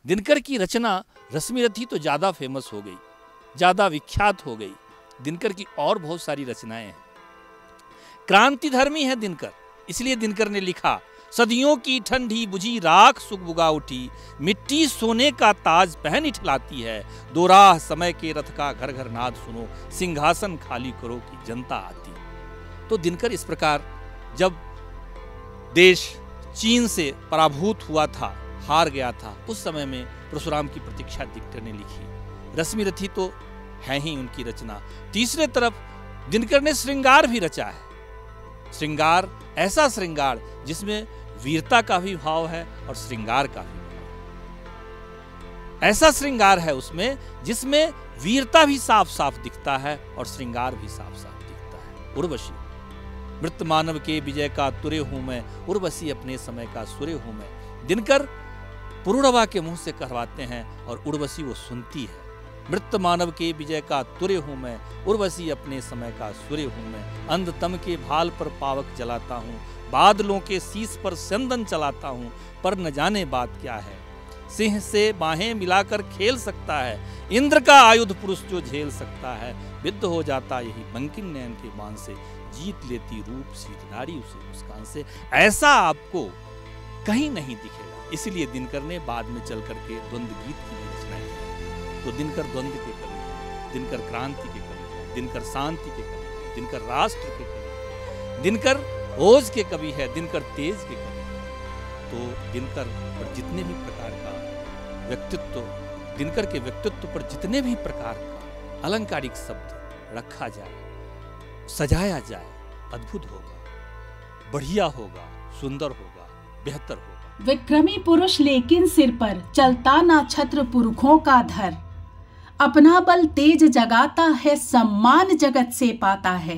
दिनकर की रचना रश्मिरथी तो ज़्यादा फेमस हो गई, ज़्यादा विख्यात हो गई। दिनकर की और बहुत सारी रचनाएं हैं। क्रांतिधर्मी है दिनकर, इसलिए दिनकर ने लिखा, सदियों की ठंडी बुझी राख सुख बुगा उठी, मिट्टी सोने का ताज पहन इठलाती है, दो राह समय के रथ का घर घर नाद सुनो, सिंहासन खाली करो की जनता आती। तो दिनकर इस प्रकार जब देश चीन से पराभूत हुआ था, हार गया था, उस समय में परशुराम की प्रतीक्षा दिनकर ने लिखी। रश्मिरथी तो है ही उनकी रचना। तीसरे तरफ दिनकर ने श्रृंगार भी रचा है। श्रृंगार, ऐसा श्रृंगार जिसमें वीरता का भी भाव है और श्रृंगार का भी भाव। ऐसा श्रृंगार है उसमें जिसमें वीरता भी साफ साफ दिखता है और श्रृंगार भी साफ साफ दिखता है। उर्वशी, मृत मानव के विजय का तुरे हूं मैं, उर्वशी अपने समय का सुरे हूं मैं। दिनकर पुरूरवा के मुंह से कहवाते हैं और उर्वशी वो सुनती है। मृत मानव के विजय का तुरे हूं मैं, उर्वशी अपने समय का सुरे हूं मैं। अंधतम के भाल पर पावक जलाता हूं, बादलों के शीश पर चंदन चलाता हूं, पर न जाने बात क्या है। सिंह से बाहें मिलाकर खेल सकता है, इंद्र का आयुध पुरुष जो झेल सकता है। विद्ध हो जाता यही बंकिम नयन के बाण से, जीत लेती रूप सीत नारी उसे मुस्कान से। ऐसा आपको कहीं नहीं दिखेगा। इसलिए दिनकर ने बाद में चल करके द्वंद्व गीत की भी रचना की। तो दिनकर द्वंद्व के कवि हैं, दिनकर क्रांति के कवि हैं, दिनकर शांति के कवि हैं, दिनकर राष्ट्र के कवि हैं, दिनकर ओज के कवि है, दिनकर तेज के कवि हैं। तो दिनकर पर जितने भी प्रकार का व्यक्तित्व, दिनकर के व्यक्तित्व पर जितने भी प्रकार का अलंकारिक शब्द रखा जाए, सजाया जाए, अद्भुत होगा, बढ़िया होगा, सुंदर होगा, बेहतर होगा। विक्रमी पुरुष लेकिन सिर पर चलता ना छत्र पुरखों का धर, अपना बल तेज जगाता है, सम्मान जगत से पाता है।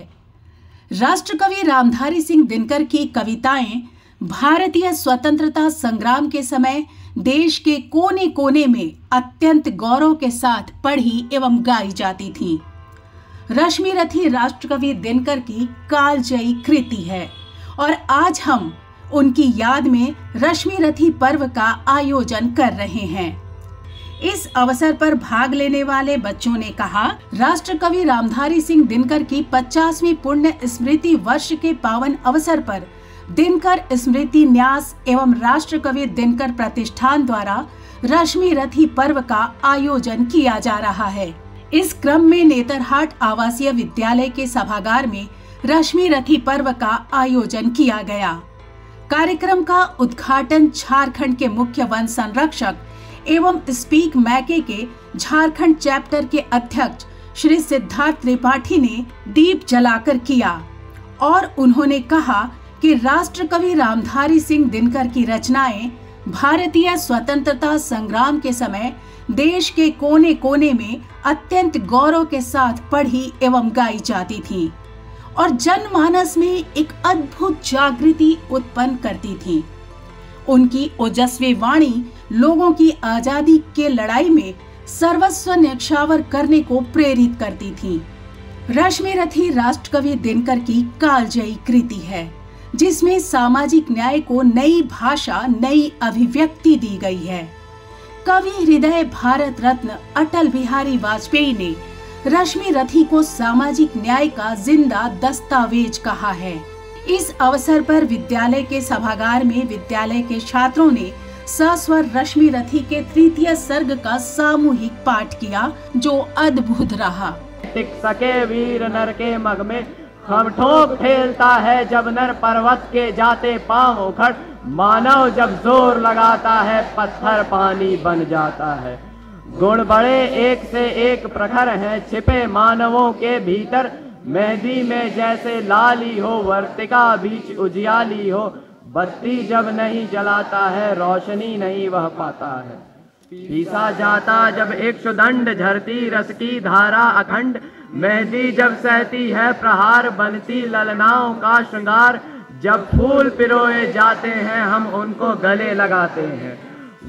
राष्ट्रकवि रामधारी सिंह दिनकर की कविताएं भारतीय स्वतंत्रता संग्राम के समय देश के कोने कोने में अत्यंत गौरव के साथ पढ़ी एवं गाई जाती थीं। रश्मिरथी राष्ट्रकवि दिनकर की कालजयी कृति है और आज हम उनकी याद में रश्मिरथी पर्व का आयोजन कर रहे हैं। इस अवसर पर भाग लेने वाले बच्चों ने कहा, राष्ट्रकवि रामधारी सिंह दिनकर की 50वीं पुण्य स्मृति वर्ष के पावन अवसर पर दिनकर स्मृति न्यास एवं राष्ट्रकवि दिनकर प्रतिष्ठान द्वारा रश्मिरथी पर्व का आयोजन किया जा रहा है। इस क्रम में नेतरहाट आवासीय विद्यालय के सभागार में रश्मिरथी पर्व का आयोजन किया गया। कार्यक्रम का उद्घाटन झारखंड के मुख्य वन संरक्षक एवं स्पीक मैके के झारखंड चैप्टर के अध्यक्ष श्री सिद्धार्थ त्रिपाठी ने दीप जलाकर किया और उन्होंने कहा कि राष्ट्रकवि रामधारी सिंह दिनकर की रचनाएं भारतीय स्वतंत्रता संग्राम के समय देश के कोने कोने में अत्यंत गौरव के साथ पढ़ी एवं गाई जाती थी और जनमानस में एक अद्भुत जागृति उत्पन्न करती थी। उनकी ओजस्वी वाणी लोगों की आजादी के लड़ाई में सर्वस्व न्यौछावर करने को प्रेरित करती थी। रश्मिरथी राष्ट्रकवि दिनकर की कालजयी कृति है जिसमें सामाजिक न्याय को नई भाषा, नई अभिव्यक्ति दी गई है। कवि हृदय भारत रत्न अटल बिहारी वाजपेयी ने रश्मिरथी को सामाजिक न्याय का जिंदा दस्तावेज कहा है। इस अवसर पर विद्यालय के सभागार में विद्यालय के छात्रों ने सस्वर रश्मिरथी के तृतीय सर्ग का सामूहिक पाठ किया जो अद्भुत रहा। टिक सके वीर नर के मग में, हम ठोक ठेलता है जब नर पर्वत के जाते पांव उखड़, मानव जब जोर लगाता है पत्थर पानी बन जाता है। गुण बड़े एक से एक प्रखर हैं छिपे मानवों के भीतर, मेहंदी में जैसे लाली हो वर्तिका बीच उजियाली हो, बत्ती जब नहीं जलाता है रोशनी नहीं वह पाता है। पीसा जाता जब एक दंड झरती रस की धारा अखंड, मेहंदी जब सहती है प्रहार बनती ललनाओं का श्रृंगार, जब फूल पिरोए जाते हैं हम उनको गले लगाते हैं।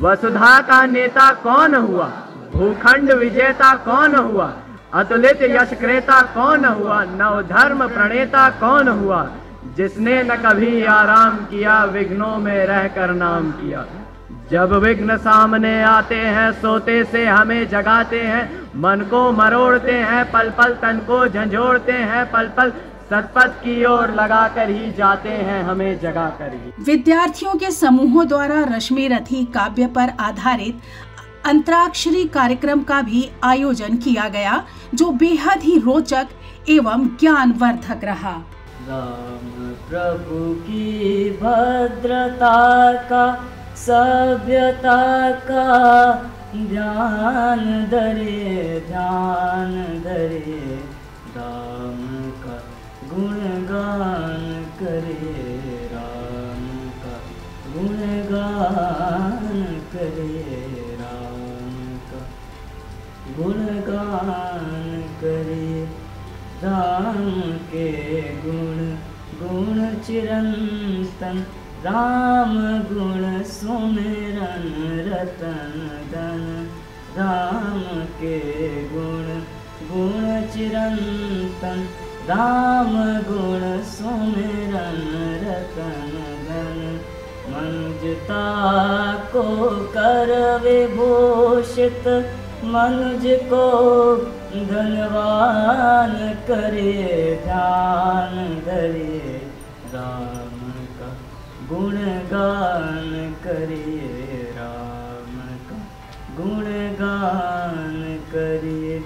वसुधा का नेता कौन हुआ, भूखंड विजेता कौन हुआ, अतुलित यश क्रेता कौन हुआ, नवधर्म प्रणेता कौन हुआ, जिसने न कभी आराम किया विघ्नों में रहकर नाम किया। जब विघ्न सामने आते हैं सोते से हमें जगाते हैं, मन को मरोड़ते हैं पल पल, तन को झंझोड़ते हैं पल पल, सतपथ की ओर लगा कर ही जाते हैं हमें जगा कर ही। विद्यार्थियों के समूहों द्वारा रश्मि रथी काव्य पर आधारित अंतराक्षरी कार्यक्रम का भी आयोजन किया गया, जो बेहद ही रोचक एवं ज्ञानवर्धक रहा। राम प्रभु की भद्रता का, सभ्यता का ध्यान धरे, ध्यान धरे, राम का गुणगान करे, राम का गुणगान करे, राम का गुणगान करे। राम के गुण गुण चिरंतन, राम गुण सुमिरन रतन धन, राम के गुण गुण चिरंतन, राम गुण सुमिरन रतन धन, मनुजता को कर विभूषित, मनुज को धनवान करे, ध्यान धरे, राम का गुणगान करे, राम का गुणगान करे।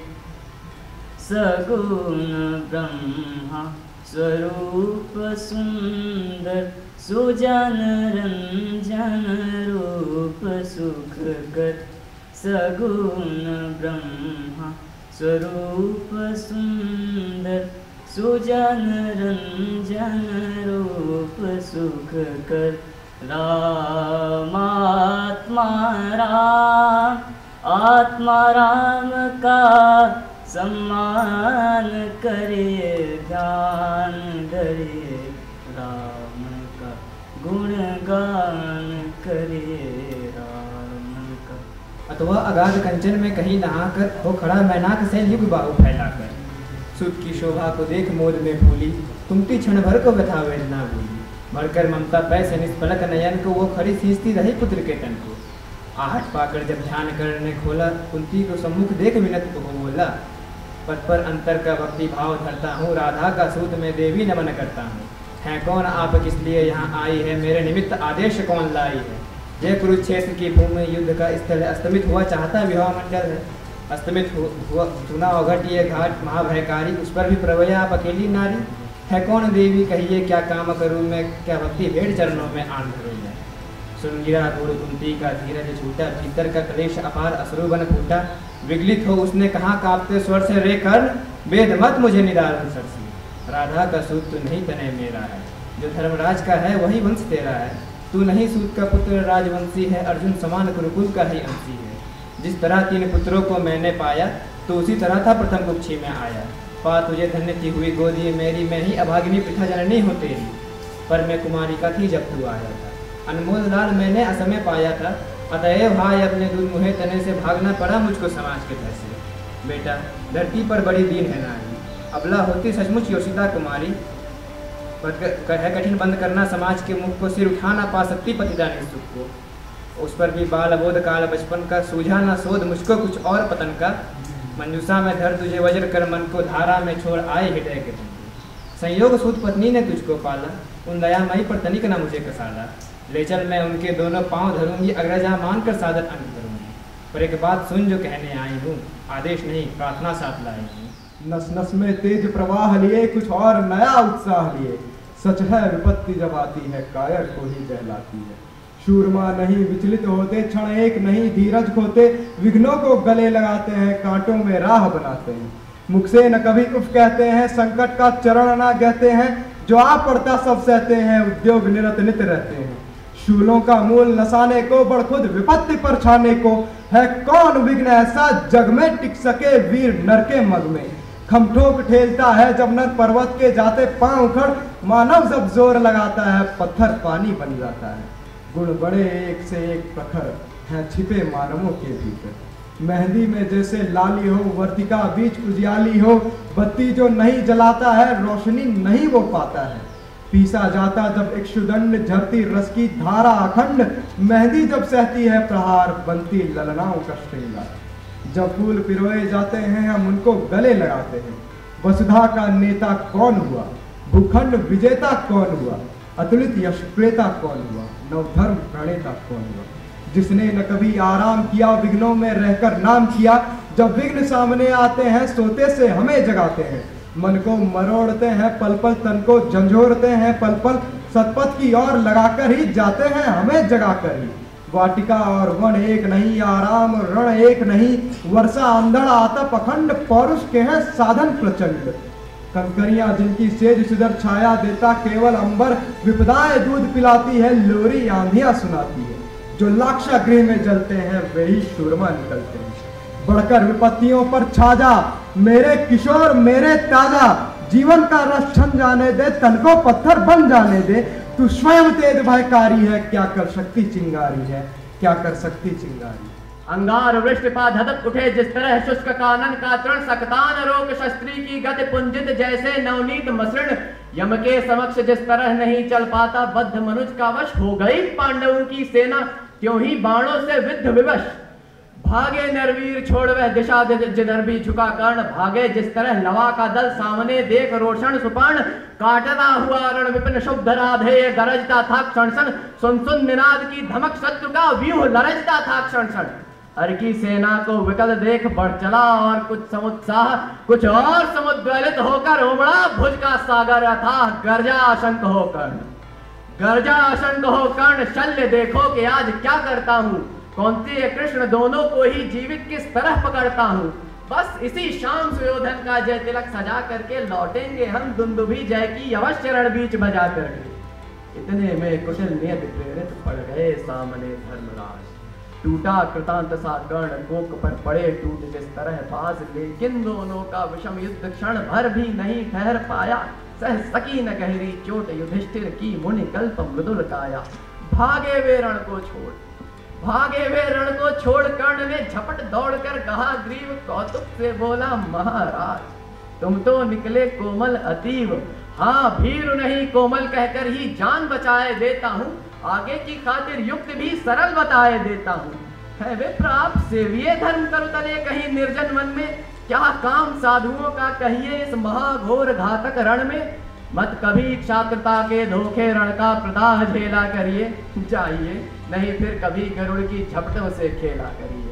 सगुण ब्रह्मा स्वरूप सुंदर, सुजन रंजन रूप सुखकर, सगुण ब्रह्मा स्वरूप सुंदर, सुजन रंजन रूप सुखकर, राम आत्मा राम, आत्मा राम का सम्मान करे, ध्यान धरे, राम का गुणगान करे, राम का। अथवा अगाध कंचन में कहीं नहाकर हो खड़ा मैनाक से युग बाहु फैलाकर, सुध की शोभा को देख मोद में फूली, तुमती क्षण भर को व्यथा वेदना भूली, भरकर ममता पैसे निष्पलक नयन को वो खड़ी सींचती रही पुत्र के तन को। आहट पाकर जब ध्यान करने खोला, कुंती को सम्मुख देख विनत को बोला, पद पर अंतर का भक्ति भाव धरता हूँ, राधा का सूत में देवी नमन करता हूँ। है कौन आप किस लिए यहाँ आई है, मेरे निमित्त आदेश कौन लाई है। जय कुरुक्षेत्र की भूमि युद्ध का स्थल, अस्तमित हुआ चाहता विवाह मंडल है, अस्तमित हुआ सुना अघट ये घाट महाभयकारी, उस पर भी प्रवया आप अकेली नारी। है कौन देवी कहिए क्या काम करूँ मैं, क्या भक्ति भेड़ चरणों में आन धरूँ मैं। सुन गिरा गुरु कुंती का धीरज छूटा, भीतर का क्लेश अपार अश्रु बन फूटा, विगलित हो उसने कहा कांपते स्वर से, रे कर्ण वेद मत मुझे निदारुण सरसी। राधा का सूत तो नहीं तने मेरा है, जो धर्मराज का है वही वंश तेरा है। तू नहीं सूत का पुत्र राजवंशी है, अर्जुन समान कुरुकुल का ही अंशी है। जिस तरह 3 पुत्रों को मैंने पाया, तो उसी तरह था प्रथम कुक्षी में आया। पा तुझे धन्य थी हुई गोदी मेरी, मैं ही अभागिनी पिता जननी हो तेरी। पर मैं कुमारी का थी जब तू आया था, अनमोल लाल मैंने असमय पाया था। अतएव भाई अपने दूध मुहे तने से भागना पड़ा मुझको समाज के भय से। बेटा धरती पर बड़ी दीन है नारी, अबला होती सचमुच योशिता कुमारी। है कठिन बंद करना समाज के मुख को, सिर उठा ना पा सकती पतिदानी सुख को। उस पर भी बाल अबोध काल बचपन का, सूझा ना शोध मुझको कुछ और पतन का। मंजूषा में धर तुझे वज्र कर मन को, धारा में छोड़ आए हृदय के तुम। संयोग सूत पत्नी ने तुझको पाला, उन दयामयी पर तनिक न मुझे कसाला। ले चल मैं उनके दोनों पांव धरूंगी, अग्रजा मानकर सादर अंग करूंगी। पर एक बात सुन जो कहने आई हूँ, आदेश नहीं प्रार्थना साथ लाई हूँ। नस नस में तेज प्रवाह लिए, कुछ और नया उत्साह लिए। सच है विपत्ति जब आती है, कायर को ही कहलाती है। शूरमा नहीं विचलित होते, क्षण एक नहीं धीरज खोते। विघ्नों को गले लगाते हैं, कांटों में राह बनाते हैं। मुख से न कभी उफ कहते हैं, संकट का चरण ना कहते हैं। जो आ पड़ता सब सहते हैं, उद्योग निरत नित रहते हैं। शूलों का मूल नसाने को, बढ़ खुद विपत्ति पर छाने को। है कौन विघ्न ऐसा जग में टिक सके, वीर नर के मग में। खमठोक ठेलता है जब नर पर्वत के जाते पांव उखड़। मानव जब जोर लगाता है, पत्थर पानी बन जाता है। गुण बड़े एक से एक प्रखर हैं छिपे मानवों के भीतर। मेहंदी में जैसे लाली हो, वर्तिका बीच उजियाली हो। बत्ती जो नहीं जलाता है, रोशनी नहीं वो पाता है। पीसा जाता जब इक्षुदंड, झरती रस की धारा अखंड, मेहंदी जब सहती है प्रहार, बनती ललनाओं का श्रृंगार। जब फूल पिरोए जाते हैं हम उनको गले लगाते हैं। वसुधा का नेता कौन हुआ, भूखंड विजेता कौन हुआ, अतुलित यश प्रेता कौन हुआ, नवधर्म प्रणेता कौन हुआ। जिसने न कभी आराम किया, विघ्नों में रहकर नाम किया। जब विघ्न सामने आते हैं सोते से हमें जगाते हैं। मन को मरोड़ते हैं पल पल, तन को झंझोड़ते हैं पल पल, सतपथ की ओर लगाकर ही जाते हैं हमें जगाकर ही। वाटिका और वन एक नहीं, आराम रण एक नहीं, वर्षा अंधड़ आतप अखंड, पौरुष के हैं साधन प्रचंड। कंकरियां जिनकी सेज सुधर छाया देता केवल अंबर, विपदाएं दूध पिलाती है लोरी आंधियां सुनाती है। जो लाक्षा गृह में जलते हैं वे ही शूरमा निकलते हैं। बढ़कर विपत्तियों पर छा जा मेरे किशोर मेरे ताजा, जीवन का रस छन जाने दे, तन को पत्थर बन जाने दे। तू स्वयं तेज भयकारी है, क्या कर सकती चिंगारी है, क्या कर सकती चिंगारी। अंगार वृष्टिपात धधक उठे जिस तरह, शुष्क कानन का तृण, सकतान रोक शस्त्री की गति पुंजित जैसे नवनीत मसृण। यम के समक्ष जिस तरह नहीं चल पाता बद्ध मनुज का वश, हो गई पांडवों की सेना त्यों ही बाणों से विद्ध विवश। भागे नरवीर छोड़ वह दिशा जिधर भी झुका कर्ण, भागे जिस तरह लवा का दल सामने देख रोशन सुपर्ण। काटता हुआ रण विपिन शुभ राधेय, गरजता था क्षण क्षण, सुन सुन निनाद की धमक, शत्रु का व्यूह लरजता था क्षण क्षण। हर की सेना को विकल देख बढ़ चला और कुछ समुत्साह, कुछ और समुद्वलित होकर उमड़ा भुज का सागर था। गर्जा आशंक हो कर्ण, गर्जा आशंक हो कर्ण, शल्य देखो कि आज क्या करता हूँ। कौंतेय कृष्ण दोनों को ही जीवित किस तरह पकड़ता हूँ। बस इसी शाम सुयोधन का जय तिलक सजा करके लौटेंगे हम, दुंदुभी जय की अवश्य रण बीच बजा करके। इतने में कुशल नियत प्रेरित पड़ गए सामने धर्मराज। टूटा कृतांत सा कर्ण, कोक पर पड़े टूट जिस तरह बाज, लेकिन दोनों का विषम युद्ध क्षण भर भी नहीं ठहर पाया। सह सकी न गहरी चोट युधिष्ठिर की, मुनि कल्प मृदुल काया। भागे वे रण को छोड़, भागे वे रण को छोड़, कर्ण ने झपट दौड़कर कहा ग्रीव कौतुक से बोला महाराज, तुम तो निकले कोमल अतीव। हाँ भीरु नहीं कोमल कहकर ही जान बचाए देता हूँ, आगे की खातिर युक्त भी सरल बताए देता हूँ। है विप्र आप सेविये धर्म करुतले कहीं निर्जन वन में, क्या काम साधुओं का कहिए इस महाघोर घातक रण में। मत कभी क्षात्रता के धोखे रण का प्रदाह झेला करिए, जाइए नहीं फिर कभी गरुड़ की झपटों से खेला करिए।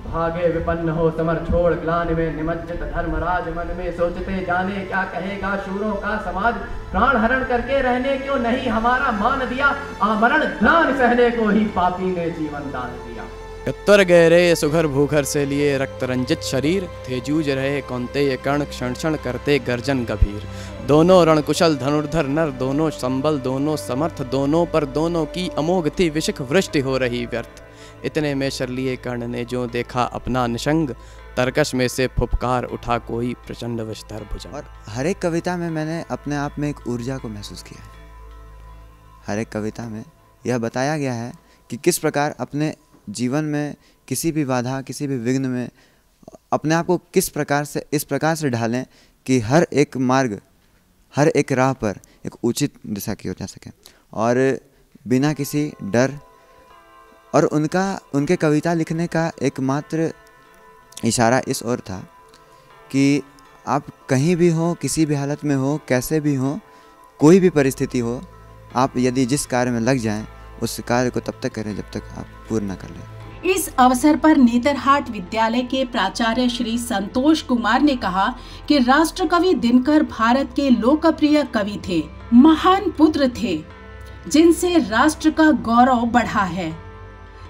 भागे विपन्न हो समर छोड़, ग्लानि में निमज्जित धर्मराज मन में सोचते जाने क्या कहेगा शूरों का समाज। प्राण हरण करके रहने क्यों नहीं हमारा मान दिया, आमरण ग्लानि सहने को ही पापी ने जीवन दान दिया। उत्तर गहरे सुघर भूखर से लिए रक्त रंजित शरीर, थे जूझ रहे कौंतेय कर्ण क्षण क्षण करते गर्जन गंभीर। दोनों रणकुशल धनुर्धर नर, दोनों संबल दोनों समर्थ, दोनों पर दोनों की अमोघ थी विशिख वृष्टि हो रही व्यर्थ। इतने में शरलिए कर्ण ने जो देखा अपना निशंग, तरकश में से फुफकार उठा कोई प्रचंड विस्तर भुजंग। और हर एक कविता में मैंने अपने आप में एक ऊर्जा को महसूस किया है। हर एक कविता में यह बताया गया है कि किस प्रकार अपने जीवन में किसी भी बाधा किसी भी विघ्न में अपने आप को किस प्रकार से इस प्रकार से ढालें कि हर एक मार्ग हर एक राह पर एक उचित दिशा की ओर जा सके और बिना किसी डर। और उनके कविता लिखने का एकमात्र इशारा इस ओर था कि आप कहीं भी हो, किसी भी हालत में हो, कैसे भी हो, कोई भी परिस्थिति हो, आप यदि जिस कार्य में लग जाएं उस कार्य को तब तक करें जब तक आप पूर्ण न कर लें। इस अवसर पर नेतरहाट विद्यालय के प्राचार्य श्री संतोष कुमार ने कहा कि राष्ट्रकवि दिनकर भारत के लोकप्रिय कवि थे, महान पुत्र थे, जिनसे राष्ट्र का गौरव बढ़ा है।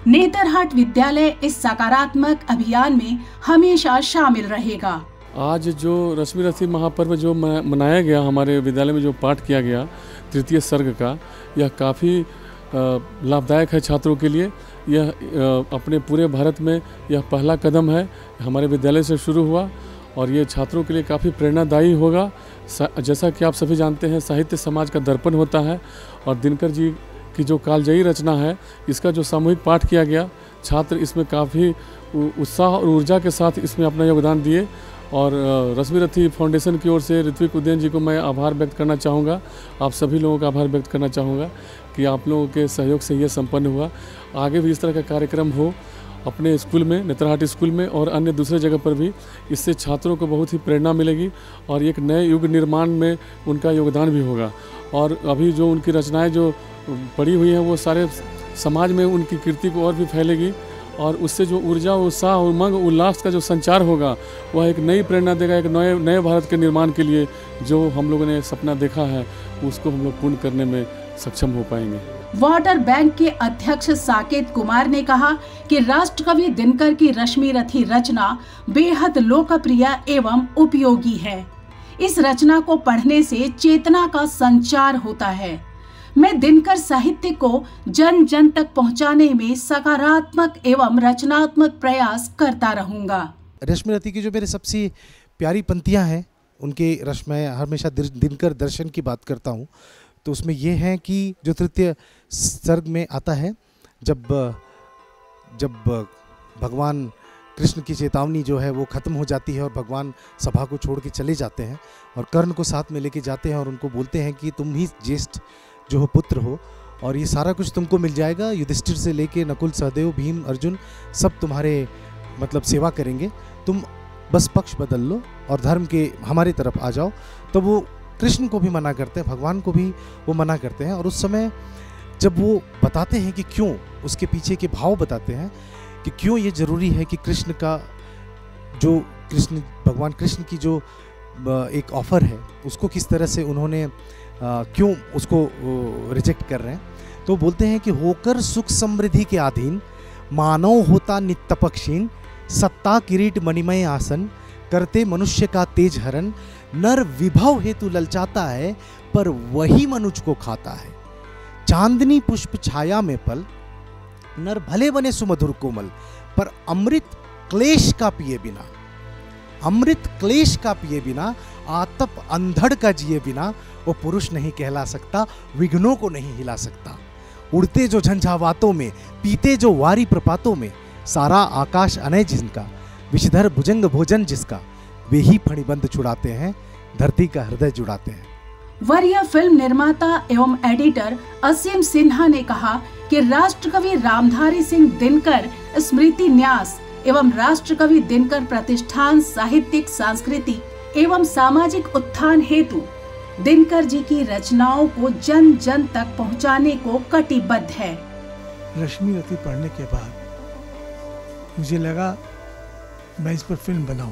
नेतरहाट विद्यालय इस सकारात्मक अभियान में हमेशा शामिल रहेगा। आज जो रश्मि रथी महापर्व जो मनाया गया, हमारे विद्यालय में जो पाठ किया गया तृतीय सर्ग का, यह काफ़ी लाभदायक है छात्रों के लिए। यह अपने पूरे भारत में यह पहला कदम है, हमारे विद्यालय से शुरू हुआ और ये छात्रों के लिए काफ़ी प्रेरणादायी होगा। जैसा कि आप सभी जानते हैं, साहित्य समाज का दर्पण होता है और दिनकर जी की जो कालजयी रचना है, इसका जो सामूहिक पाठ किया गया, छात्र इसमें काफ़ी उत्साह और ऊर्जा के साथ इसमें अपना योगदान दिए और रश्मि रथी फाउंडेशन की ओर से ऋत्विक उदयन जी को मैं आभार व्यक्त करना चाहूँगा। आप सभी लोगों का आभार व्यक्त करना चाहूँगा कि आप लोगों के सहयोग से ये संपन्न हुआ। आगे भी इस तरह का कार्यक्रम हो अपने स्कूल में, नेतरहाट स्कूल में और अन्य दूसरे जगह पर भी। इससे छात्रों को बहुत ही प्रेरणा मिलेगी और एक नए युग निर्माण में उनका योगदान भी होगा। और अभी जो उनकी रचनाएं जो पड़ी हुई हैं वो सारे समाज में उनकी कीर्ति को और भी फैलेगी और उससे जो ऊर्जा, उत्साह, उमंग, उल्लास का जो संचार होगा वह एक नई प्रेरणा देगा। एक नए भारत के निर्माण के लिए जो हम लोगों ने सपना देखा है उसको हम लोग पूर्ण करने में सक्षम हो पाएंगे। वाटर बैंक के अध्यक्ष साकेत कुमार ने कहा कि राष्ट्रकवि दिनकर की रश्मि रथी रचना बेहद लोकप्रिय एवं उपयोगी है। इस रचना को पढ़ने से चेतना का संचार होता है। मैं दिनकर साहित्य को जन जन तक पहुंचाने में सकारात्मक एवं रचनात्मक प्रयास करता रहूंगा। रश्मि रथी की जो मेरे सबसे प्यारी पंक्तियां हैं उनके मैं हमेशा दिनकर दर्शन की बात करता हूं, तो उसमें ये है कि जो तृतीय सर्ग में आता है, जब भगवान कृष्ण की चेतावनी जो है वो ख़त्म हो जाती है और भगवान सभा को छोड़ के चले जाते हैं और कर्ण को साथ में लेके जाते हैं और उनको बोलते हैं कि तुम ही ज्येष्ठ जो हो पुत्र हो और ये सारा कुछ तुमको मिल जाएगा। युधिष्ठिर से लेके नकुल, सहदेव, भीम, अर्जुन सब तुम्हारे मतलब सेवा करेंगे, तुम बस पक्ष बदल लो और धर्म के हमारे तरफ आ जाओ। तो वो कृष्ण को भी मना करते हैं, भगवान को भी वो मना करते हैं। और उस समय जब वो बताते हैं कि क्यों, उसके पीछे के भाव बताते हैं कि क्यों ये ज़रूरी है कि कृष्ण का जो भगवान कृष्ण की जो एक ऑफ़र है उसको किस तरह से उन्होंने क्यों उसको रिजेक्ट कर रहे हैं। तो बोलते हैं कि होकर सुख समृद्धि के अधीन मानव होता नित्यपक्षीण, सत्ता किरीट मणिमय आसन, करते मनुष्य का तेज हरण, नर विभव हेतु ललचाता है पर वही मनुष्य को खाता है। चांदनी पुष्प छाया में पल, नर भले बने सुमधुर कोमल, पर अमृत क्लेश का पिए बिना, अमृत क्लेश का पिए बिना, आतप अंधड़ का जिए बिना वो पुरुष नहीं कहला सकता, विघ्नों को नहीं हिला सकता। उड़ते जो झंझावातों में, पीते जो वारी प्रपातों में, सारा आकाश अनय जिनका, विषधर भुजंग भोजन जिसका, वे ही फणिबंध छुड़ाते हैं, धरती का हृदय जुड़ाते हैं। वरीय फिल्म निर्माता एवं एडिटर असीम सिन्हा ने कहा कि राष्ट्रकवि रामधारी सिंह दिनकर स्मृति न्यास एवं राष्ट्रकवि दिनकर प्रतिष्ठान साहित्यिक, सांस्कृतिक एवं सामाजिक उत्थान हेतु दिनकर जी की रचनाओं को जन जन तक पहुंचाने को कटिबद्ध है। रश्मि रथी पढ़ने के बाद मुझे लगा मैं इस पर फिल्म बनाऊं,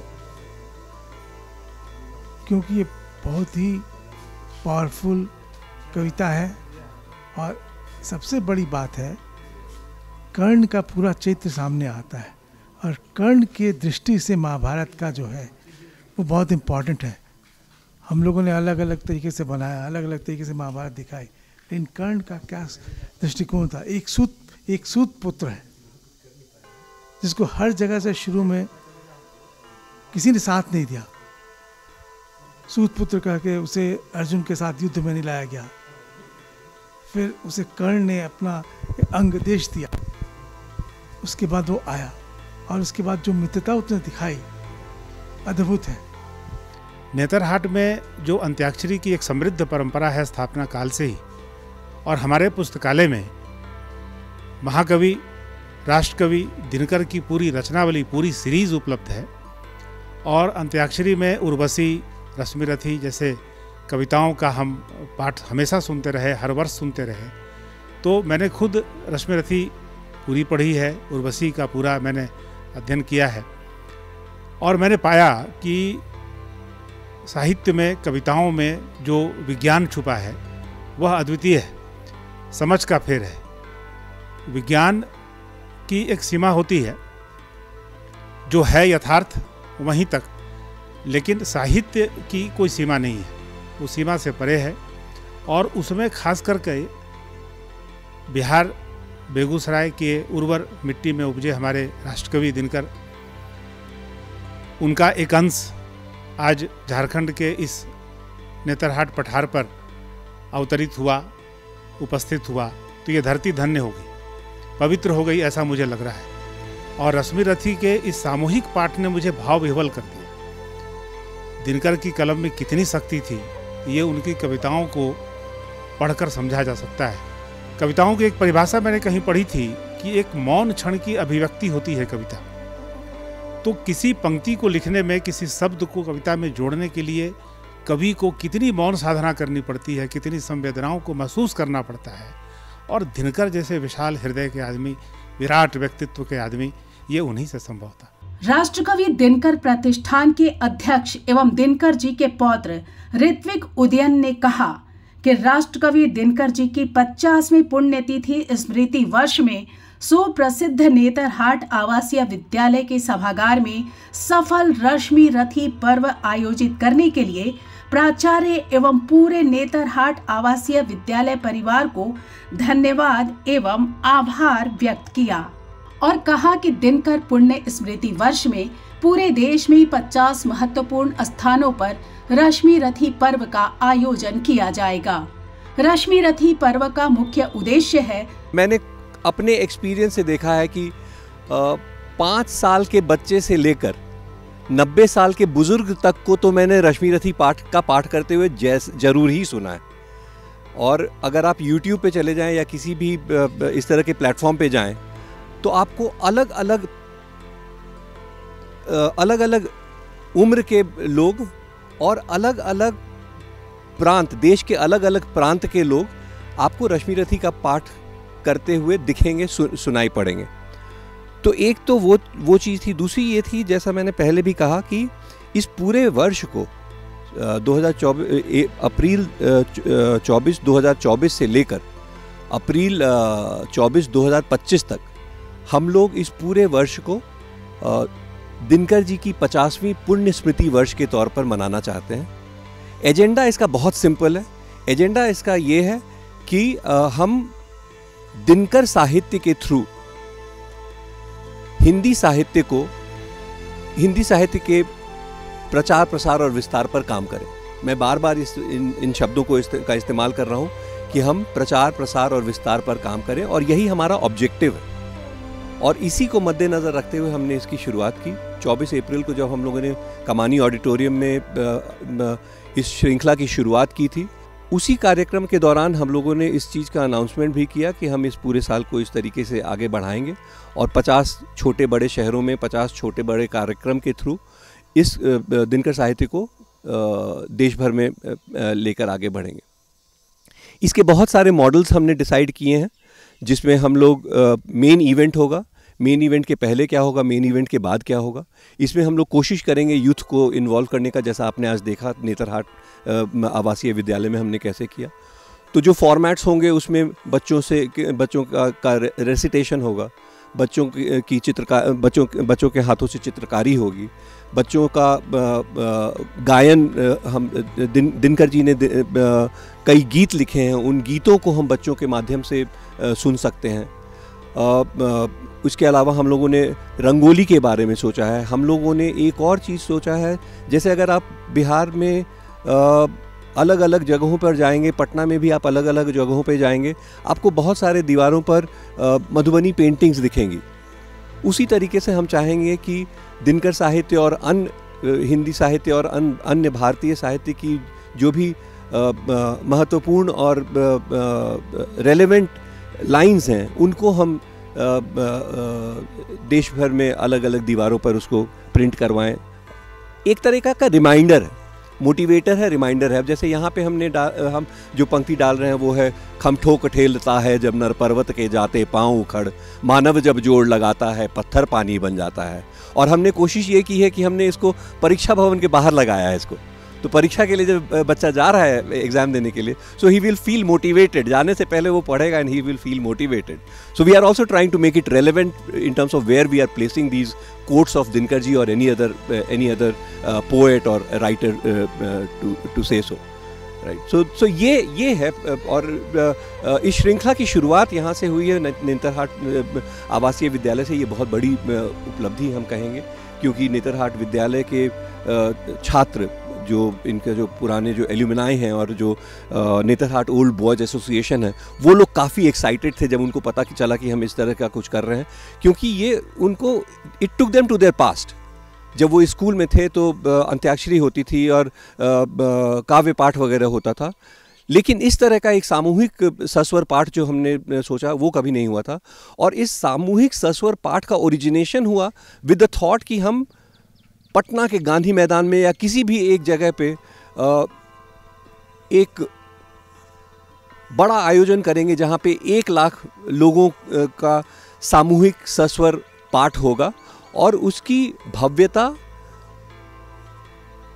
क्योंकि ये बहुत ही पावरफुल कविता है और सबसे बड़ी बात है कर्ण का पूरा चरित्र सामने आता है और कर्ण के दृष्टि से महाभारत का जो है वो बहुत इम्पॉर्टेंट है। हम लोगों ने अलग अलग तरीके से बनाया, अलग अलग तरीके से महाभारत दिखाई, लेकिन कर्ण का क्या दृष्टिकोण था। एक सूत पुत्र है जिसको हर जगह से शुरू में किसी ने साथ नहीं दिया। सूत पुत्र कह के उसे अर्जुन के साथ युद्ध में नहीं लाया गया, फिर उसे कर्ण ने अपना अंग देश दिया, उसके बाद वो आया और उसके बाद जो मित्रता उसने दिखाई अद्भुत है। नेतरहाट में जो अंत्याक्षरी की एक समृद्ध परंपरा है स्थापना काल से ही, और हमारे पुस्तकालय में महाकवि राष्ट्रकवि दिनकर की पूरी रचनावली, पूरी सीरीज उपलब्ध है। और अंत्याक्षरी में उर्वशी, रश्मि रथी जैसे कविताओं का हम पाठ हमेशा सुनते रहे, हर वर्ष सुनते रहे। तो मैंने खुद रश्मि रथी पूरी पढ़ी है, उर्वशी का पूरा मैंने अध्ययन किया है और मैंने पाया कि साहित्य में, कविताओं में जो विज्ञान छुपा है वह अद्वितीय है, समझ का फेर है। विज्ञान की एक सीमा होती है जो है यथार्थ वहीं तक, लेकिन साहित्य की कोई सीमा नहीं है, वो सीमा से परे है। और उसमें खास करके बिहार बेगूसराय के उर्वर मिट्टी में उपजे हमारे राष्ट्रकवि दिनकर, उनका एक अंश आज झारखंड के इस नेतरहाट पठार पर अवतरित हुआ, उपस्थित हुआ, तो ये धरती धन्य हो गई, पवित्र हो गई, ऐसा मुझे लग रहा है। और रश्मि रथी के इस सामूहिक पाठ ने मुझे भाव विह्वल कर दिया। दिनकर की कलम में कितनी शक्ति थी, ये उनकी कविताओं को पढ़कर समझा जा सकता है। कविताओं की एक परिभाषा मैंने कहीं पढ़ी थी कि एक मौन क्षण की अभिव्यक्ति होती है कविता। तो किसी पंक्ति को लिखने में, किसी शब्द को कविता में जोड़ने के लिए कवि को कितनी मौन साधना करनी पड़ती है, कितनी संवेदनाओं को महसूस करना पड़ता है। और दिनकर जैसे विशाल हृदय के आदमी, विराट व्यक्तित्व के आदमी, ये उन्हीं से संभव था। राष्ट्रकवि दिनकर प्रतिष्ठान के अध्यक्ष एवं दिनकर जी के पौत्र ऋत्विक उदयन ने कहा कि राष्ट्रकवि दिनकर जी की 50वीं पुण्यतिथि स्मृति वर्ष में सुप्रसिद्ध नेतरहाट आवासीय विद्यालय के सभागार में सफल रश्मि रथी पर्व आयोजित करने के लिए प्राचार्य एवं पूरे नेतरहाट आवासीय विद्यालय परिवार को धन्यवाद एवं आभार व्यक्त किया और कहा कि दिनकर पुण्य स्मृति वर्ष में पूरे देश में 50 महत्वपूर्ण स्थानों पर रश्मि रथी पर्व का आयोजन किया जाएगा। रश्मि रथी पर्व का मुख्य उद्देश्य है, मैंने अपने एक्सपीरियंस से देखा है कि 5 साल के बच्चे से लेकर 90 साल के बुजुर्ग तक को तो मैंने रश्मि रथी पाठ करते हुए जरूर ही सुना है। और अगर आप YouTube पे चले जाएं या किसी भी इस तरह के प्लेटफॉर्म पे जाएं तो आपको अलग अलग उम्र के लोग और अलग अलग प्रांत, देश के अलग अलग प्रांत के लोग आपको रश्मि रथी का पाठ करते हुए दिखेंगे, सुनाई पड़ेंगे। तो एक तो वो चीज़ थी। दूसरी ये थी, जैसा मैंने पहले भी कहा, कि इस पूरे वर्ष को 2024 अप्रैल 24 2024 से लेकर अप्रैल 24 2025 तक हम लोग इस पूरे वर्ष को दिनकर जी की 50वीं पुण्य स्मृति वर्ष के तौर पर मनाना चाहते हैं। एजेंडा इसका बहुत सिंपल है। एजेंडा इसका ये है कि हम दिनकर साहित्य के थ्रू हिंदी साहित्य के प्रचार प्रसार और विस्तार पर काम करें। मैं बार बार इन शब्दों का इस्तेमाल कर रहा हूं कि हम प्रचार प्रसार और विस्तार पर काम करें, और यही हमारा ऑब्जेक्टिव है। और इसी को मद्देनज़र रखते हुए हमने इसकी शुरुआत की। 24 अप्रैल को जब हम लोगों ने कमानी ऑडिटोरियम में इस श्रृंखला की शुरुआत की थी, उसी कार्यक्रम के दौरान हम लोगों ने इस चीज़ का अनाउंसमेंट भी किया कि हम इस पूरे साल को इस तरीके से आगे बढ़ाएंगे और 50 छोटे बड़े शहरों में 50 छोटे बड़े कार्यक्रम के थ्रू इस दिनकर साहित्य को देश भर में लेकर आगे बढ़ेंगे। इसके बहुत सारे मॉडल्स हमने डिसाइड किए हैं, जिसमें हम लोग मेन इवेंट होगा, मेन इवेंट के पहले क्या होगा, मेन इवेंट के बाद क्या होगा। इसमें हम लोग कोशिश करेंगे यूथ को इन्वॉल्व करने का, जैसा आपने आज देखा नेतरहाट आवासीय विद्यालय में हमने कैसे किया। तो जो फॉर्मेट्स होंगे उसमें बच्चों का रेसिटेशन होगा, बच्चों के हाथों से चित्रकारी होगी, बच्चों का गायन। हम दिनकर जी ने कई गीत लिखे हैं, उन गीतों को हम बच्चों के माध्यम से सुन सकते हैं। उसके अलावा हम लोगों ने रंगोली के बारे में सोचा है। हम लोगों ने एक और चीज़ सोचा है, जैसे अगर आप बिहार में अलग अलग जगहों पर जाएंगे, पटना में भी आप अलग अलग जगहों पर जाएंगे, आपको बहुत सारे दीवारों पर मधुबनी पेंटिंग्स दिखेंगी। उसी तरीके से हम चाहेंगे कि दिनकर साहित्य और अन्य हिंदी साहित्य और अन्य भारतीय साहित्य की जो भी महत्वपूर्ण और रेलेवेंट लाइंस हैं, उनको हम देश भर में अलग अलग दीवारों पर उसको प्रिंट करवाएं। एक तरीका का रिमाइंडर है, मोटिवेटर है, रिमाइंडर है। जैसे यहाँ पे हम जो पंक्ति डाल रहे हैं वो है, खमठोक ठेलता है जब नर पर्वत के जाते पाँव उखड़, मानव जब जोड़ लगाता है पत्थर पानी बन जाता है। और हमने कोशिश ये की है कि हमने इसको परीक्षा भवन के बाहर लगाया है इसको। तो परीक्षा के लिए जब बच्चा जा रहा है एग्जाम देने के लिए, so he will feel motivated. जाने से पहले वो पढ़ेगा and he will feel motivated. So we are also trying to make it relevant in terms of where we are placing these quotes of Dinkar ji or any other poet or writer to say so, right? So ये है। और इस श्रृंखला की शुरुआत यहाँ से हुई है, नेतरहाट आवासीय विद्यालय से। ये बहुत बड़ी उपलब्धि हम कहेंगे, क्योंकि नेतरहाट विद्यालय के छात्र जो इनके जो पुराने जो एल्यूमिनाई हैं और जो नेतरहाट ओल्ड बॉयज़ एसोसिएशन है, वो लोग काफ़ी एक्साइटेड थे जब उनको पता चला कि हम इस तरह का कुछ कर रहे हैं, क्योंकि ये उनको it took them to their past. जब वो स्कूल में थे तो अंत्याक्षरी होती थी और काव्य पाठ वगैरह होता था, लेकिन इस तरह का एक सामूहिक सस्वर पाठ जो हमने सोचा वो कभी नहीं हुआ था। और इस सामूहिक सस्वर पाठ का ओरिजिनेशन हुआ विद द थॉट कि हम पटना के गांधी मैदान में या किसी भी एक जगह पे एक बड़ा आयोजन करेंगे जहाँ पे 1 लाख लोगों का सामूहिक सस्वर पाठ होगा, और उसकी भव्यता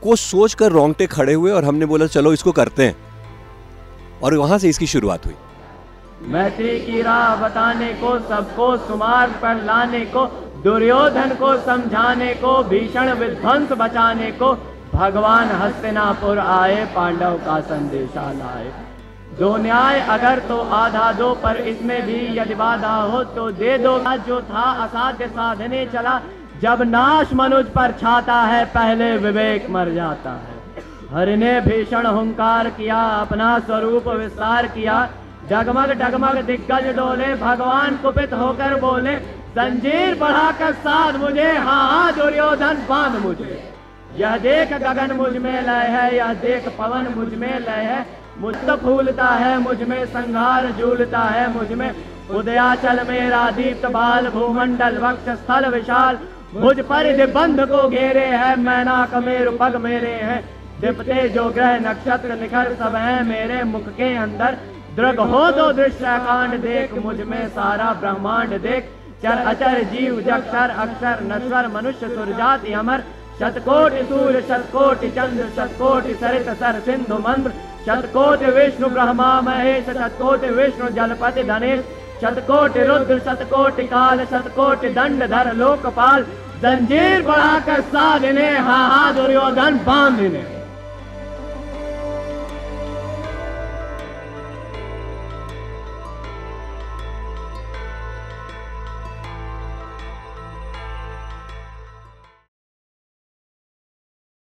को सोचकर रोंगटे खड़े हुए और हमने बोला चलो इसको करते हैं, और वहां से इसकी शुरुआत हुई। मैत्री की राह बताने को, सबको सुमार्ग पर लाने को, दुर्योधन को समझाने को, भीषण विध्वंस बचाने को, भगवान हस्तिनापुर आए, पांडव का संदेशा लाए। दो न्याय अगर तो आधा दो, पर इसमें भी यदि बाधा हो तो दे दो। जो था असाध्य साधने चला, जब नाश मनुज पर छाता है, पहले विवेक मर जाता है। हरि ने भीषण हुंकार किया, अपना स्वरूप विस्तार किया, डगमग डगमग दिग्गज डोले, भगवान कुपित होकर बोले, जंजीर बढ़ाकर साध मुझे, हाँ दुर्योधन बांध मुझे। यह देख गगन मुझ में लय है, यह देख पवन मुझ में लय है, मुझ तो फूलता है मुझ में संहार झूलता है, मुझ में उदयाचल मेरा दीप्त बाल, भूमंडल वक्ष स्थल विशाल, मुझ पर बंध को घेरे है, मैनाक मेरु पग मेरे हैं, दिपते जो ग्रह नक्षत्र निखर सब हैं मेरे मुख के अंदर, दृग हो तो दृश्य कांड देख, मुझ में सारा ब्रह्मांड देख, चर अचर जीव जक्षर अक्षर नश्वर मनुष्य सुरजाति अमर, शतकोटि सूर्य शतकोटि चंद्र शतकोटि सरित सर सिंधु मंद्र, शतकोटि विष्णु ब्रह्मा महेश, शतकोटि विष्णु जलपति धनेश, शतकोटि रुद्र शतकोटि काल, शतकोटि दंड धर लोकपाल, जंजीर बढ़ाकर साध इन्हें, हाँ हाँ दुर्योधन बांध इन्हें।